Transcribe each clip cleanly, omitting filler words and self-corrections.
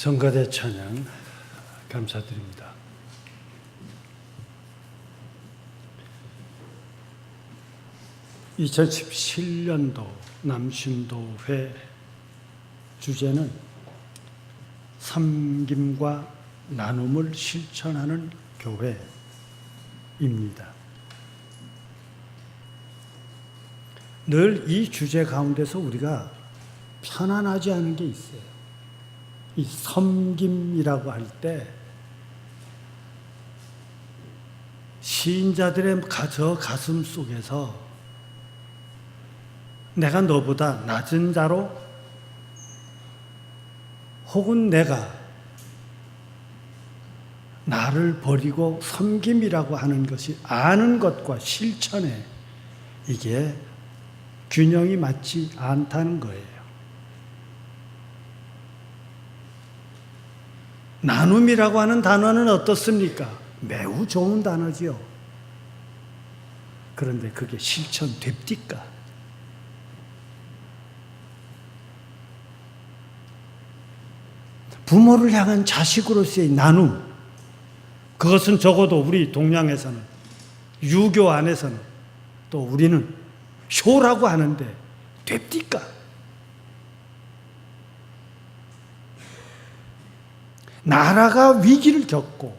성가대 찬양 감사드립니다. (2017년도) 남신도회 주제는 섬김과 나눔을 실천하는 교회입니다. 늘 이 주제 가운데서 우리가 편안하지 않은 게 있어요. 이 섬김이라고 할 때 시인자들의 저 가슴 속에서 내가 너보다 낮은 자로 혹은 내가 나를 버리고 섬김이라고 하는 것이 아는 것과 실천에 이게 균형이 맞지 않다는 거예요. 나눔이라고 하는 단어는 어떻습니까? 매우 좋은 단어지요. 그런데 그게 실천됩니까? 부모를 향한 자식으로서의 나눔, 그것은 적어도 우리 동양에서는, 유교 안에서는, 또 우리는 쇼라고 하는데 됩니까? 나라가 위기를 겪고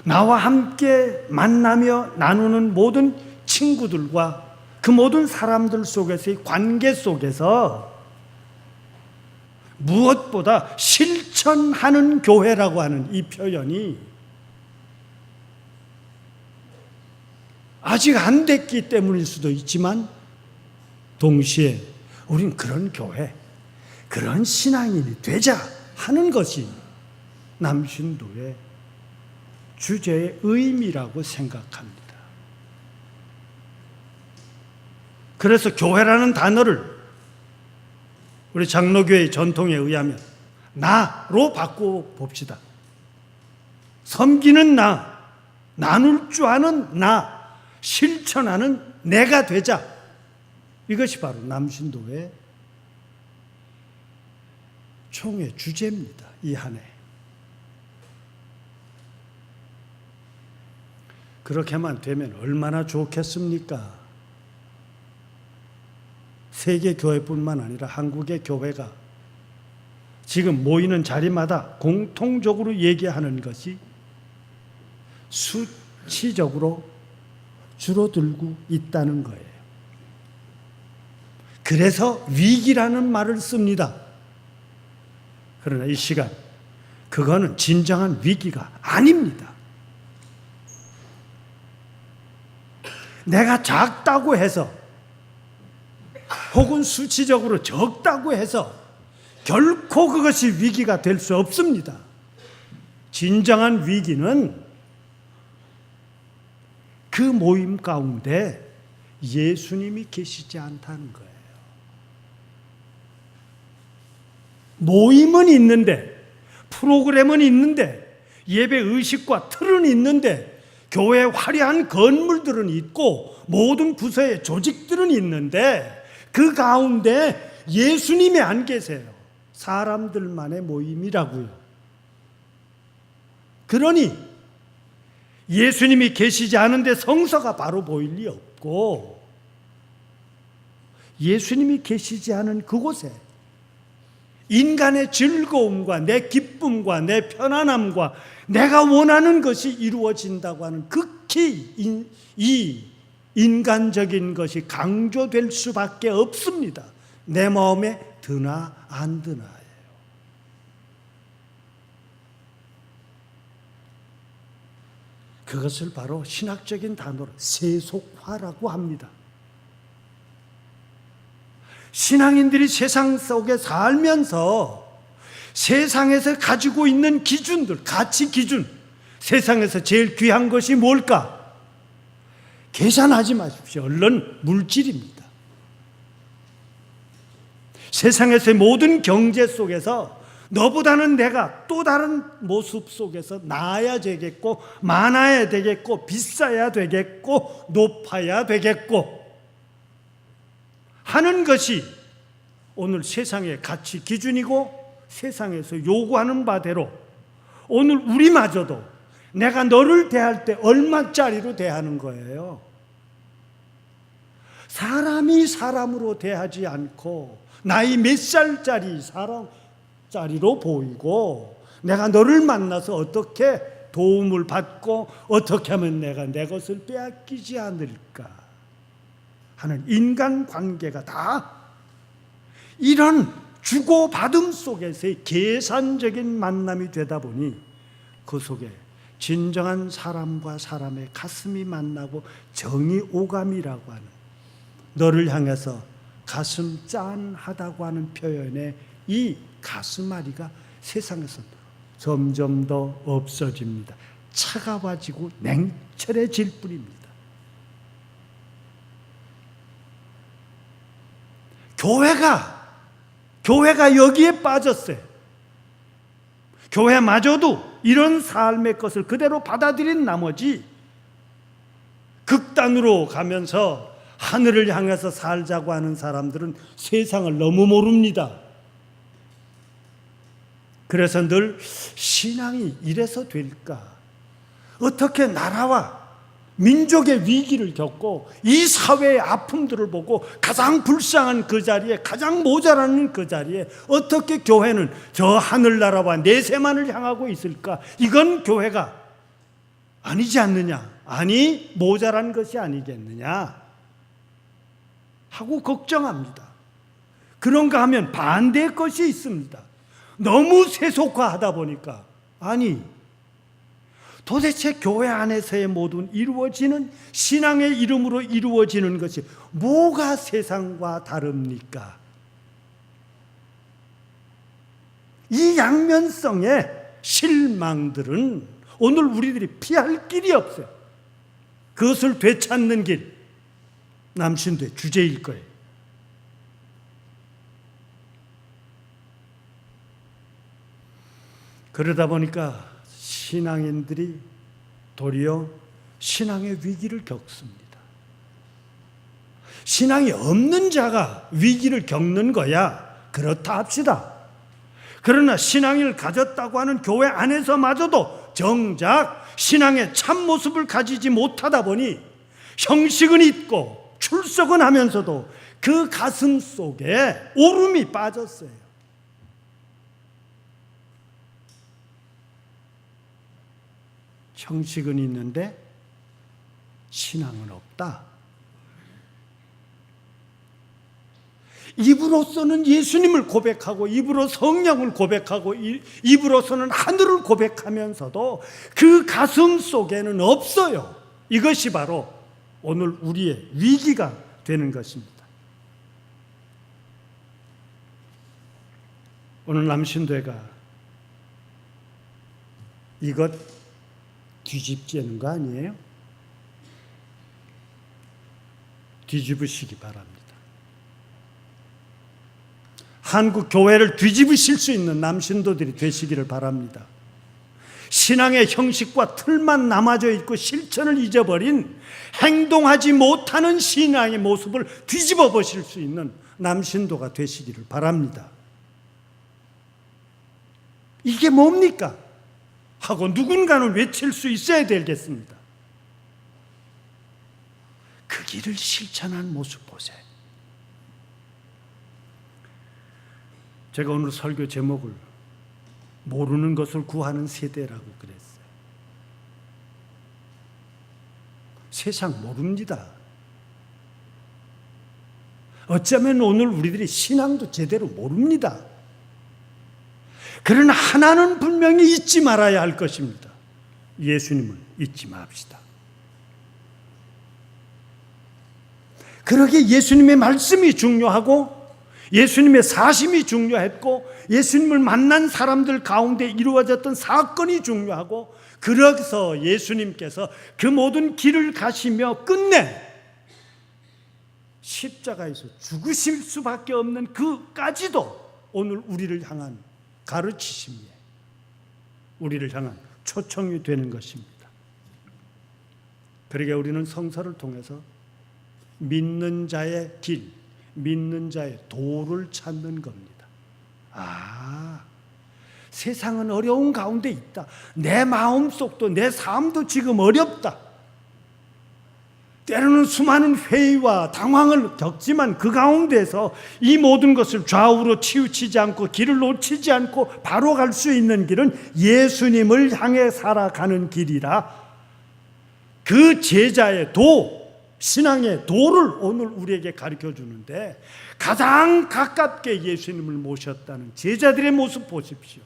나와 함께 만나며 나누는 모든 친구들과 그 모든 사람들 속에서의 관계 속에서 무엇보다 실천하는 교회라고 하는 이 표현이 아직 안 됐기 때문일 수도 있지만 동시에 우린 그런 교회, 그런 신앙인이 되자 하는 것이 남신도의 주제의 의미라고 생각합니다. 그래서 교회라는 단어를 우리 장로교의 전통에 의하면 나로 바꾸어 봅시다. 섬기는 나, 나눌 줄 아는 나, 실천하는 내가 되자. 이것이 바로 남신도의 총회 주제입니다. 이 한 해. 그렇게만 되면 얼마나 좋겠습니까? 세계 교회뿐만 아니라 한국의 교회가 지금 모이는 자리마다 공통적으로 얘기하는 것이 수치적으로 줄어들고 있다는 거예요. 그래서 위기라는 말을 씁니다. 그러나 이 시간, 그거는 진정한 위기가 아닙니다. 내가 작다고 해서 혹은 수치적으로 적다고 해서 결코 그것이 위기가 될 수 없습니다. 진정한 위기는 그 모임 가운데 예수님이 계시지 않다는 거예요. 모임은 있는데, 프로그램은 있는데, 예배 의식과 틀은 있는데, 교회 화려한 건물들은 있고, 모든 부서의 조직들은 있는데, 그 가운데 예수님이 안 계세요. 사람들만의 모임이라고요. 그러니 예수님이 계시지 않은데 성서가 바로 보일 리 없고, 예수님이 계시지 않은 그곳에 인간의 즐거움과 내 기쁨과 내 편안함과 내가 원하는 것이 이루어진다고 하는 극히 이 인간적인 것이 강조될 수밖에 없습니다. 내 마음에 드나 안 드나예요. 그것을 바로 신학적인 단어로 세속화라고 합니다. 신앙인들이 세상 속에 살면서 세상에서 가지고 있는 기준들, 가치 기준, 세상에서 제일 귀한 것이 뭘까? 계산하지 마십시오. 얼른 물질입니다. 세상에서의 모든 경제 속에서 너보다는 내가 또 다른 모습 속에서 나아야 되겠고, 많아야 되겠고, 비싸야 되겠고, 높아야 되겠고 하는 것이 오늘 세상의 가치 기준이고 세상에서 요구하는 바대로 오늘 우리마저도 내가 너를 대할 때 얼마짜리로 대하는 거예요. 사람이 사람으로 대하지 않고 나이 몇 살짜리 사람짜리로 보이고 내가 너를 만나서 어떻게 도움을 받고 어떻게 하면 내가 내 것을 빼앗기지 않을까 하는 인간관계가 다 이런 주고받음 속에서의 계산적인 만남이 되다 보니 그 속에 진정한 사람과 사람의 가슴이 만나고 정이 오감이라고 하는, 너를 향해서 가슴 짠하다고 하는 표현의 이 가슴앓이가 세상에서 점점 더 없어집니다. 차가워지고 냉철해질 뿐입니다. 교회가 여기에 빠졌어요. 교회마저도 이런 삶의 것을 그대로 받아들인 나머지 극단으로 가면서 하늘을 향해서 살자고 하는 사람들은 세상을 너무 모릅니다. 그래서 늘 신앙이 이래서 될까? 어떻게 나라와 민족의 위기를 겪고 이 사회의 아픔들을 보고 가장 불쌍한 그 자리에, 가장 모자라는 그 자리에 어떻게 교회는 저 하늘나라와 내세만을 향하고 있을까? 이건 교회가 아니지 않느냐? 아니, 모자란 것이 아니겠느냐? 하고 걱정합니다. 그런가 하면 반대의 것이 있습니다. 너무 세속화하다 보니까, 아니, 도대체 교회 안에서의 모든 이루어지는 신앙의 이름으로 이루어지는 것이 뭐가 세상과 다릅니까? 이 양면성의 실망들은 오늘 우리들이 피할 길이 없어요. 그것을 되찾는 길, 남신도의 주제일 거예요. 그러다 보니까 신앙인들이 도리어 신앙의 위기를 겪습니다. 신앙이 없는 자가 위기를 겪는 거야, 그렇다 합시다. 그러나 신앙을 가졌다고 하는 교회 안에서마저도 정작 신앙의 참모습을 가지지 못하다 보니 형식은 있고 출석은 하면서도 그 가슴 속에 오름이 빠졌어요. 형식은 있는데 신앙은 없다. 입으로서는 예수님을 고백하고 입으로 성령을 고백하고 입으로서는 하늘을 고백하면서도 그 가슴 속에는 없어요. 이것이 바로 오늘 우리의 위기가 되는 것입니다. 오늘 남신도회가 이것 뒤집지는 거 아니에요? 뒤집으시기 바랍니다. 한국 교회를 뒤집으실 수 있는 남신도들이 되시기를 바랍니다. 신앙의 형식과 틀만 남아져 있고 실천을 잊어버린 행동하지 못하는 신앙의 모습을 뒤집어 보실 수 있는 남신도가 되시기를 바랍니다. 이게 뭡니까? 하고 누군가는 외칠 수 있어야 되겠습니다. 그 길을 실천한 모습 보세요. 제가 오늘 설교 제목을 모르는 것을 구하는 세대라고 그랬어요. 세상 모릅니다. 어쩌면 오늘 우리들이 신앙도 제대로 모릅니다. 그러나 하나는 분명히 잊지 말아야 할 것입니다. 예수님을 잊지 맙시다. 그러기에 예수님의 말씀이 중요하고 예수님의 사심이 중요했고 예수님을 만난 사람들 가운데 이루어졌던 사건이 중요하고, 그래서 예수님께서 그 모든 길을 가시며 끝내 십자가에서 죽으실 수밖에 없는 그까지도 오늘 우리를 향한 가르치심에, 우리를 향한 초청이 되는 것입니다. 그러게 우리는 성서를 통해서 믿는 자의 길, 믿는 자의 도를 찾는 겁니다. 세상은 어려운 가운데 있다. 내 마음속도 내 삶도 지금 어렵다. 때로는 수많은 회의와 당황을 겪지만 그 가운데서 이 모든 것을 좌우로 치우치지 않고 길을 놓치지 않고 바로 갈 수 있는 길은 예수님을 향해 살아가는 길이라, 그 제자의 신앙의 도를 오늘 우리에게 가르쳐 주는데, 가장 가깝게 예수님을 모셨다는 제자들의 모습 보십시오.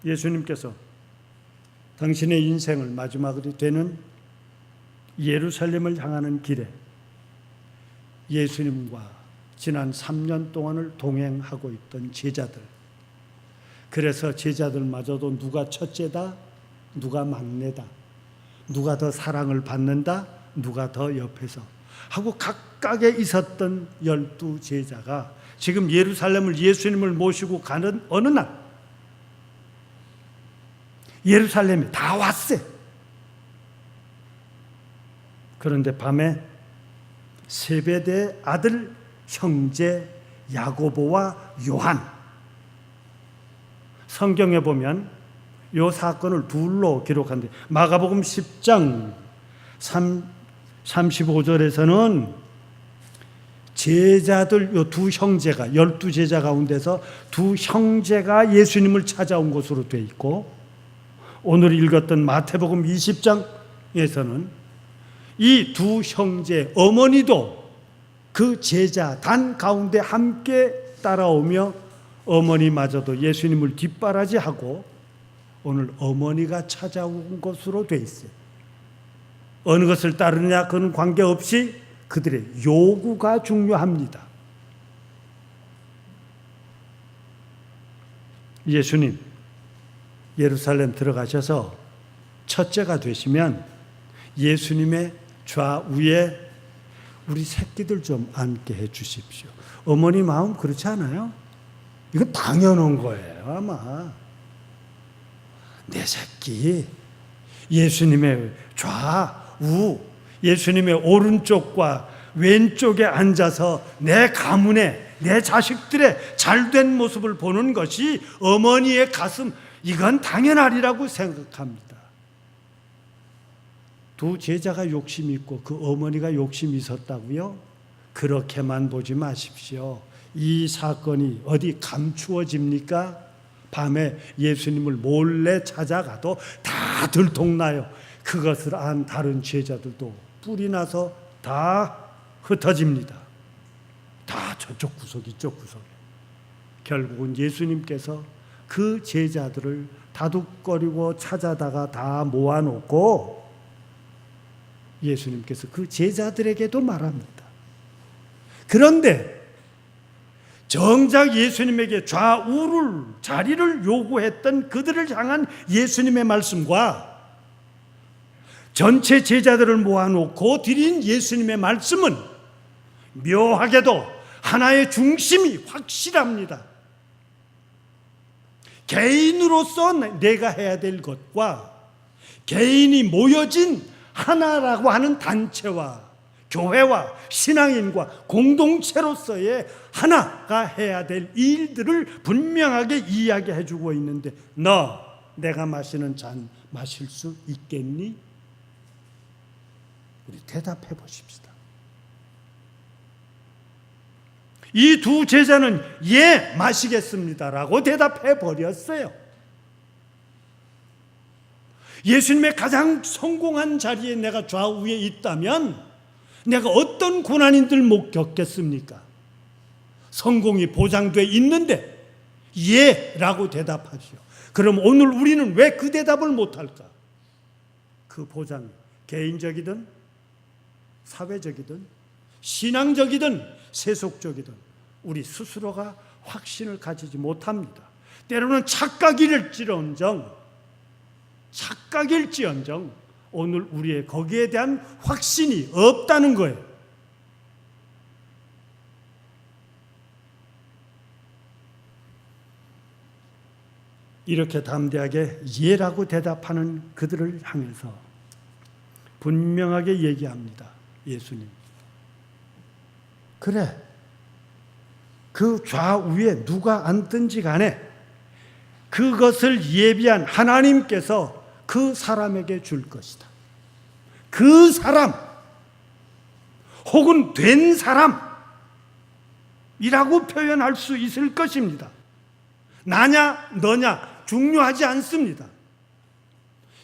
예수님께서 당신의 인생을 마지막으로 되는 예루살렘을 향하는 길에 예수님과 지난 3년 동안을 동행하고 있던 제자들, 그래서 제자들마저도 누가 첫째다, 누가 막내다, 누가 더 사랑을 받는다, 누가 더 옆에서 하고 각각에 있었던 12제자가 지금 예루살렘을 예수님을 모시고 가는 어느 날 예루살렘에 다 왔어요. 그런데 밤에 세베대 아들 형제 야고보와 요한, 성경에 보면 이 사건을 둘로 기록한데, 마가복음 10장 35절에서는 제자들 요 두 형제가 12제자 가운데서 두 형제가 예수님을 찾아온 것으로 되어 있고, 오늘 읽었던 마태복음 20장에서는 이 두 형제 어머니도 그 제자 단 가운데 함께 따라오며 어머니마저도 예수님을 뒷바라지하고 오늘 어머니가 찾아온 것으로 되어 있어요. 어느 것을 따르느냐 그는 관계없이 그들의 요구가 중요합니다. 예수님 예루살렘 들어가셔서 첫째가 되시면 예수님의 좌우에 우리 새끼들 좀 앉게 해 주십시오. 어머니 마음 그렇지 않아요? 이건 당연한 거예요. 아마 내 새끼 예수님의 좌우, 예수님의 오른쪽과 왼쪽에 앉아서 내 가문에 내 자식들의 잘된 모습을 보는 것이 어머니의 가슴, 이건 당연하리라고 생각합니다. 두 제자가 욕심이 있고 그 어머니가 욕심이 있었다고요? 그렇게만 보지 마십시오. 이 사건이 어디 감추어집니까? 밤에 예수님을 몰래 찾아가도 다 들통나요. 그것을 안 다른 제자들도 뿔이 나서 다 흩어집니다. 다 저쪽 구석 이쪽 구석에. 결국은 예수님께서 그 제자들을 다독거리고 찾아다가 다 모아놓고 예수님께서 그 제자들에게도 말합니다. 그런데 정작 예수님에게 좌우를 자리를 요구했던 그들을 향한 예수님의 말씀과 전체 제자들을 모아놓고 드린 예수님의 말씀은 묘하게도 하나의 중심이 확실합니다. 개인으로서 내가 해야 될 것과 개인이 모여진 하나라고 하는 단체와 교회와 신앙인과 공동체로서의 하나가 해야 될 일들을 분명하게 이야기해 주고 있는데, 너 내가 마시는 잔 마실 수 있겠니? 우리 대답해 보십시다. 이 두 제자는 예 마시겠습니다라고 대답해 버렸어요. 예수님의 가장 성공한 자리에 내가 좌우에 있다면 내가 어떤 고난인들 못 겪겠습니까? 성공이 보장돼 있는데 예라고 대답하시오. 그럼 오늘 우리는 왜 그 대답을 못할까? 그 보장이 개인적이든 사회적이든 신앙적이든 세속적이든 우리 스스로가 확신을 가지지 못합니다. 때로는 착각일지언정 오늘 우리의 거기에 대한 확신이 없다는 거예요. 이렇게 담대하게 예라고 대답하는 그들을 향해서 분명하게 얘기합니다. 예수님, 그래, 그 좌우에 누가 앉든지 간에 그것을 예비한 하나님께서 그 사람에게 줄 것이다. 그 사람 혹은 된 사람이라고 표현할 수 있을 것입니다. 나냐 너냐 중요하지 않습니다.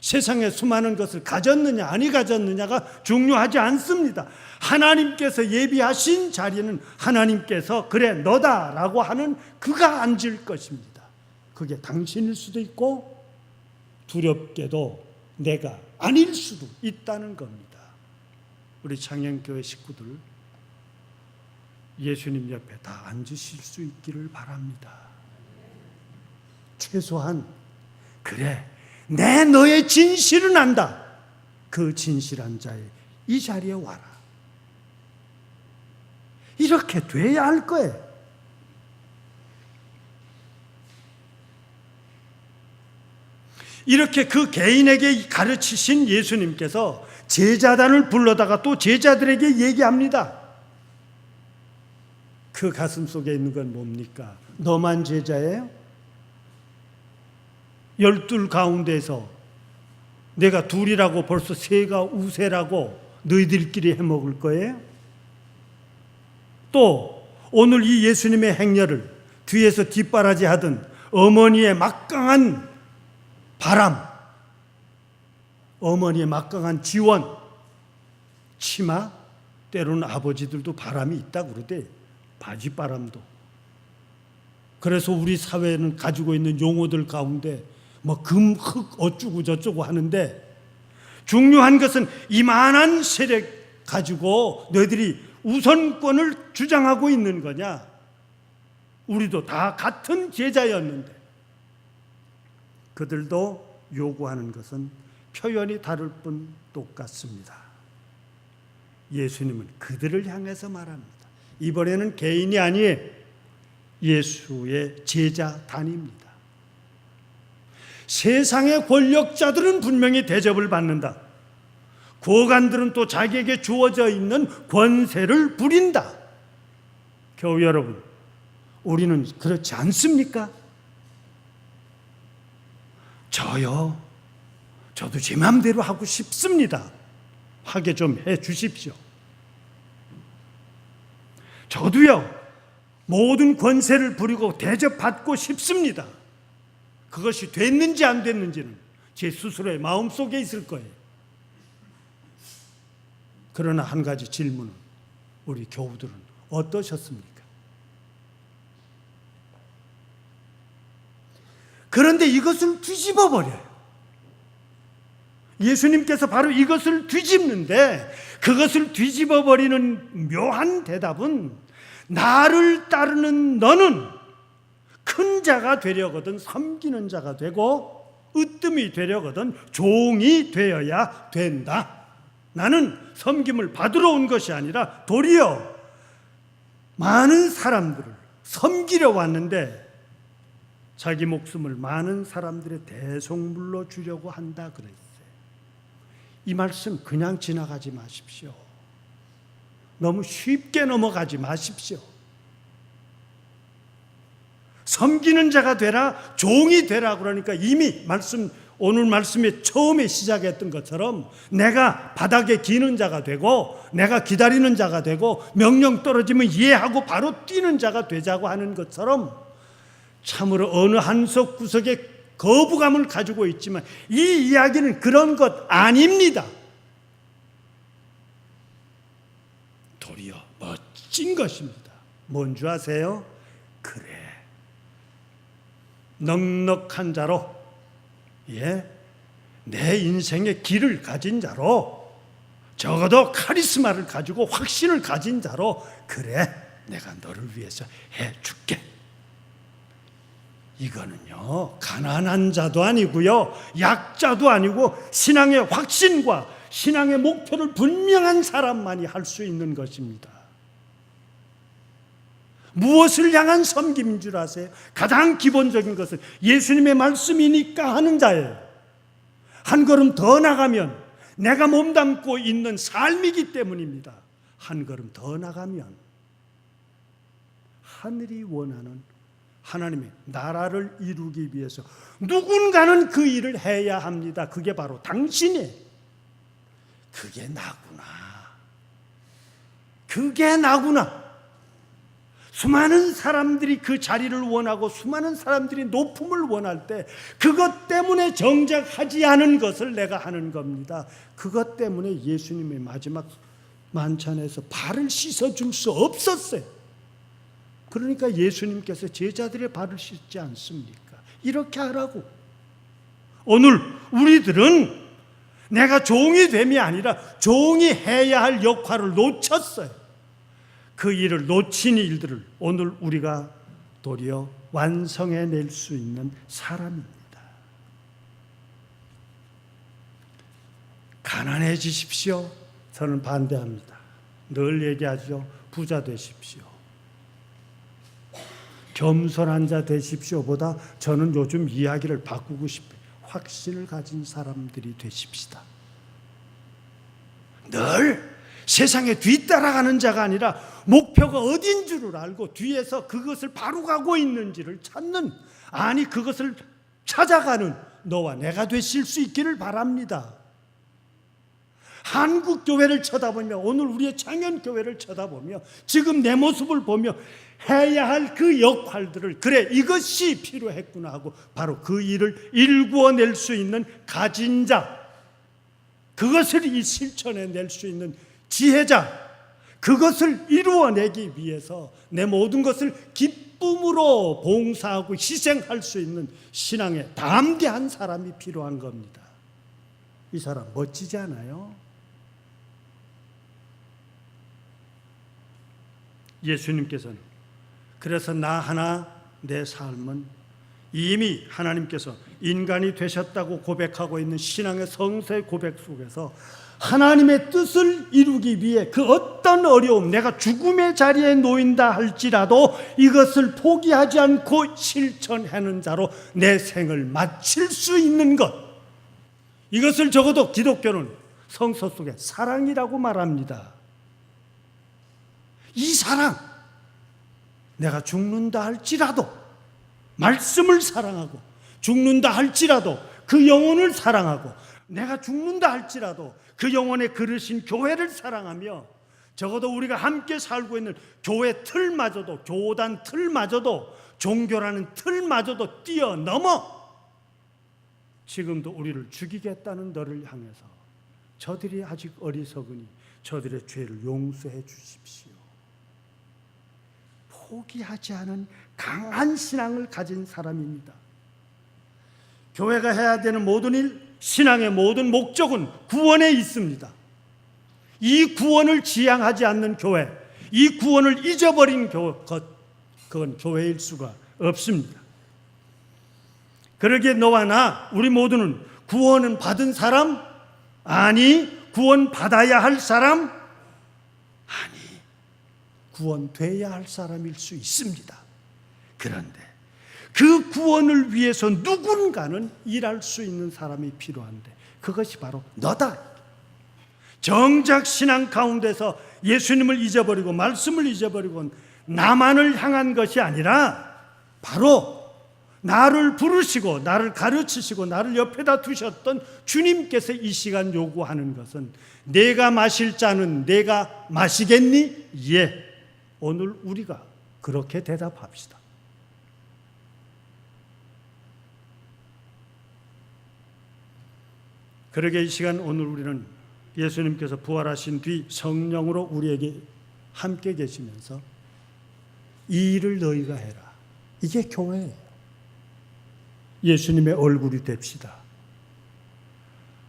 세상에 수많은 것을 가졌느냐 아니 가졌느냐가 중요하지 않습니다. 하나님께서 예비하신 자리는 하나님께서 그래 너다라고 하는 그가 앉을 것입니다. 그게 당신일 수도 있고 두렵게도 내가 아닐 수도 있다는 겁니다. 우리 창녕교회 식구들 예수님 옆에 다 앉으실 수 있기를 바랍니다. 최소한 그래 내 너의 진실은 안다. 그 진실한 자의 이 자리에 와라. 이렇게 돼야 할 거예요. 이렇게 그 개인에게 가르치신 예수님께서 제자단을 불러다가 또 제자들에게 얘기합니다. 그 가슴 속에 있는 건 뭡니까? 너만 제자예요? 12 가운데서 내가 둘이라고 벌써 세가 우세라고 너희들끼리 해먹을 거예요? 또 오늘 이 예수님의 행렬을 뒤에서 뒷바라지 하던 어머니의 막강한 바람, 어머니의 막강한 지원, 치마, 때로는 아버지들도 바람이 있다고 그러대. 바지바람도. 그래서 우리 사회는 가지고 있는 용어들 가운데 뭐 금, 흙 어쩌고 저쩌고 하는데 중요한 것은 이만한 세력 가지고 너희들이 우선권을 주장하고 있는 거냐? 우리도 다 같은 제자였는데 그들도 요구하는 것은 표현이 다를 뿐 똑같습니다. 예수님은 그들을 향해서 말합니다. 이번에는 개인이 아니에요. 예수의 제자단입니다. 세상의 권력자들은 분명히 대접을 받는다. 고관들은 또 자기에게 주어져 있는 권세를 부린다. 교우 여러분, 우리는 그렇지 않습니까? 저도 제 마음대로 하고 싶습니다. 하게 좀 해 주십시오. 저도요, 모든 권세를 부리고 대접받고 싶습니다. 그것이 됐는지 안 됐는지는 제 스스로의 마음속에 있을 거예요. 그러나 한 가지 질문은 우리 교우들은 어떠셨습니까? 그런데 이것을 뒤집어 버려요. 예수님께서 바로 이것을 뒤집는데 그것을 뒤집어 버리는 묘한 대답은 나를 따르는 너는 큰 자가 되려거든 섬기는 자가 되고 으뜸이 되려거든 종이 되어야 된다. 나는 섬김을 받으러 온 것이 아니라 도리어 많은 사람들을 섬기려 왔는데 자기 목숨을 많은 사람들의 대속물로 주려고 한다 그랬어요. 이 말씀 그냥 지나가지 마십시오. 너무 쉽게 넘어가지 마십시오. 섬기는 자가 되라, 종이 되라 그러니까 이미 오늘 말씀의 처음에 시작했던 것처럼 내가 바닥에 기는 자가 되고 내가 기다리는 자가 되고 명령 떨어지면 이해하고 바로 뛰는 자가 되자고 하는 것처럼 참으로 어느 한석구석에 거부감을 가지고 있지만 이 이야기는 그런 것 아닙니다. 도리어 멋진 것입니다. 뭔 줄 아세요? 그래, 넉넉한 자로, 내 인생의 길을 가진 자로, 적어도 카리스마를 가지고 확신을 가진 자로, 그래, 내가 너를 위해서 해줄게. 이거는요, 가난한 자도 아니고요, 약자도 아니고 신앙의 확신과 신앙의 목표를 분명한 사람만이 할 수 있는 것입니다. 무엇을 향한 섬김인 줄 아세요? 가장 기본적인 것은 예수님의 말씀이니까 하는 자예요. 한 걸음 더 나가면 내가 몸담고 있는 삶이기 때문입니다. 한 걸음 더 나가면 하늘이 원하는 하나님의 나라를 이루기 위해서 누군가는 그 일을 해야 합니다. 그게 바로 당신이에요. 그게 나구나. 그게 나구나. 수많은 사람들이 그 자리를 원하고 수많은 사람들이 높음을 원할 때 그것 때문에 정작 하지 않은 것을 내가 하는 겁니다. 그것 때문에 예수님의 마지막 만찬에서 발을 씻어줄 수 없었어요. 그러니까 예수님께서 제자들의 발을 씻지 않습니까? 이렇게 하라고. 오늘 우리들은 내가 종이 됨이 아니라 종이 해야 할 역할을 놓쳤어요. 그 일을 놓친 일들을 오늘 우리가 도리어 완성해낼 수 있는 사람입니다. 가난해지십시오. 저는 반대합니다. 늘 얘기하죠. 부자 되십시오. 겸손한 자 되십시오 보다 저는 요즘 이야기를 바꾸고 싶어요. 확신을 가진 사람들이 되십시다. 늘 세상에 뒤따라가는 자가 아니라 목표가 어딘 줄을 알고 뒤에서 그것을 바로 가고 있는지를 찾는, 아니 그것을 찾아가는 너와 내가 되실 수 있기를 바랍니다. 한국 교회를 쳐다보며, 오늘 우리의 창현교회를 쳐다보며 지금 내 모습을 보며 해야 할 그 역할들을, 그래 이것이 필요했구나 하고 바로 그 일을 일구어낼 수 있는 가진 자, 그것을 실천해낼 수 있는 지혜자, 그것을 이루어내기 위해서 내 모든 것을 기쁨으로 봉사하고 희생할 수 있는 신앙의 담대한 사람이 필요한 겁니다. 이 사람 멋지지 않아요? 예수님께서는 그래서 나 하나 내 삶은 이미 하나님께서 인간이 되셨다고 고백하고 있는 신앙의 성서의 고백 속에서 하나님의 뜻을 이루기 위해 그 어떤 어려움, 내가 죽음의 자리에 놓인다 할지라도 이것을 포기하지 않고 실천하는 자로 내 생을 마칠 수 있는 것, 이것을 적어도 기독교는 성서 속에 사랑이라고 말합니다. 이 사랑, 내가 죽는다 할지라도 말씀을 사랑하고, 죽는다 할지라도 그 영혼을 사랑하고, 내가 죽는다 할지라도 그 영혼에 그르신 교회를 사랑하며, 적어도 우리가 함께 살고 있는 교회 틀마저도, 교단 틀마저도, 종교라는 틀마저도 뛰어넘어 지금도 우리를 죽이겠다는 너를 향해서 저들이 아직 어리석으니 저들의 죄를 용서해 주십시오. 포기하지 않은 강한 신앙을 가진 사람입니다. 교회가 해야 되는 모든 일, 신앙의 모든 목적은 구원에 있습니다. 이 구원을 지향하지 않는 교회, 이 구원을 잊어버린 그건 교회일 수가 없습니다. 그러기에 너와 나, 우리 모두는 구원은 받은 사람? 아니. 구원 받아야 할 사람? 아니. 구원돼야 할 사람일 수 있습니다. 그런데 그 구원을 위해서 누군가는 일할 수 있는 사람이 필요한데 그것이 바로 너다. 정작 신앙 가운데서 예수님을 잊어버리고 말씀을 잊어버리고 나만을 향한 것이 아니라 바로 나를 부르시고 나를 가르치시고 나를 옆에다 두셨던 주님께서 이 시간 요구하는 것은 내가 마실 잔은 내가 마시겠니? 예. 오늘 우리가 그렇게 대답합시다. 그러게 이 시간 오늘 우리는 예수님께서 부활하신 뒤 성령으로 우리에게 함께 계시면서 이 일을 너희가 해라. 이게 교회예요. 예수님의 얼굴이 됩시다.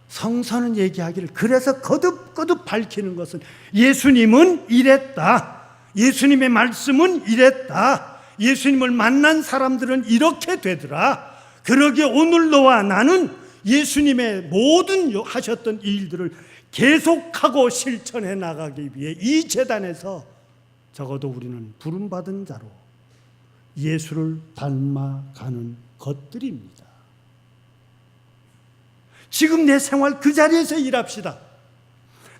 성서는 얘기하기를, 그래서 거듭거듭 밝히는 것은 예수님은 이랬다. 예수님의 말씀은 이랬다. 예수님을 만난 사람들은 이렇게 되더라. 그러기에 오늘 너와 나는 예수님의 모든 하셨던 일들을 계속하고 실천해 나가기 위해 이 제단에서 적어도 우리는 부름받은 자로 예수를 닮아가는 것들입니다. 지금 내 생활 그 자리에서 일합시다.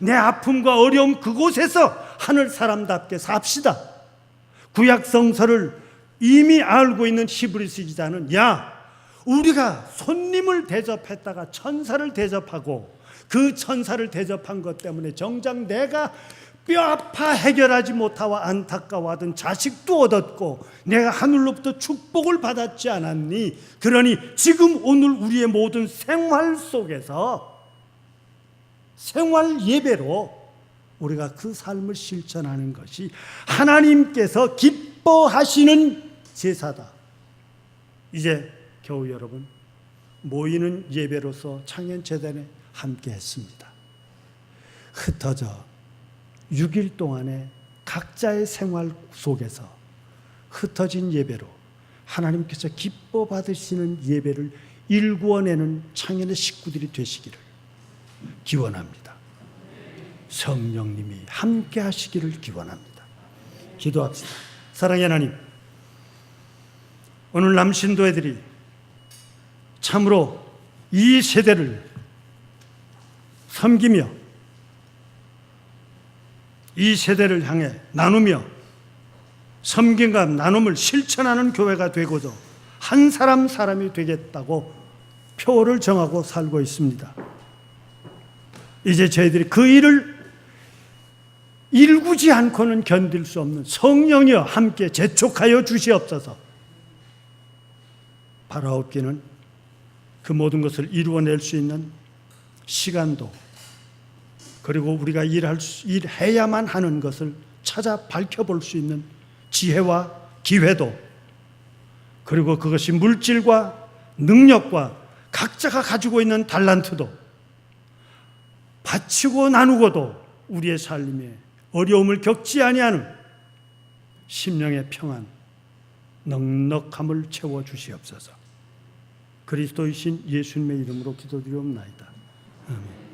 내 아픔과 어려움 그곳에서 하늘 사람답게 삽시다. 구약 성서를 이미 알고 있는 히브리서 기자는 야, 우리가 손님을 대접했다가 천사를 대접하고 그 천사를 대접한 것 때문에 정작 내가 뼈아파 해결하지 못하와 안타까워하던 자식도 얻었고 내가 하늘로부터 축복을 받았지 않았니? 그러니 지금 오늘 우리의 모든 생활 속에서 생활 예배로 우리가 그 삶을 실천하는 것이 하나님께서 기뻐하시는 제사다. 이제 겨우 여러분 모이는 예배로서 창현재단에 함께 했습니다. 흩어져 6일 동안의 각자의 생활 속에서 흩어진 예배로 하나님께서 기뻐 받으시는 예배를 일구어내는 창현의 식구들이 되시기를 기원합니다. 성령님이 함께 하시기를 기원합니다. 기도합시다. 사랑의 하나님, 오늘 남신도회들이 참으로 이 세대를 섬기며 이 세대를 향해 나누며 섬김과 나눔을 실천하는 교회가 되고도 한 사람 사람이 되겠다고 표를 정하고 살고 있습니다. 이제 저희들이 그 일을 일구지 않고는 견딜 수 없는 성령이여 함께 재촉하여 주시옵소서. 바라옵기는 그 모든 것을 이루어낼 수 있는 시간도, 그리고 우리가 일해야만 하는 것을 찾아 밝혀볼 수 있는 지혜와 기회도, 그리고 그것이 물질과 능력과 각자가 가지고 있는 달란트도 바치고 나누고도 우리의 삶에 어려움을 겪지 아니하는 심령의 평안, 넉넉함을 채워주시옵소서. 그리스도이신 예수님의 이름으로 기도드리옵나이다. 아멘.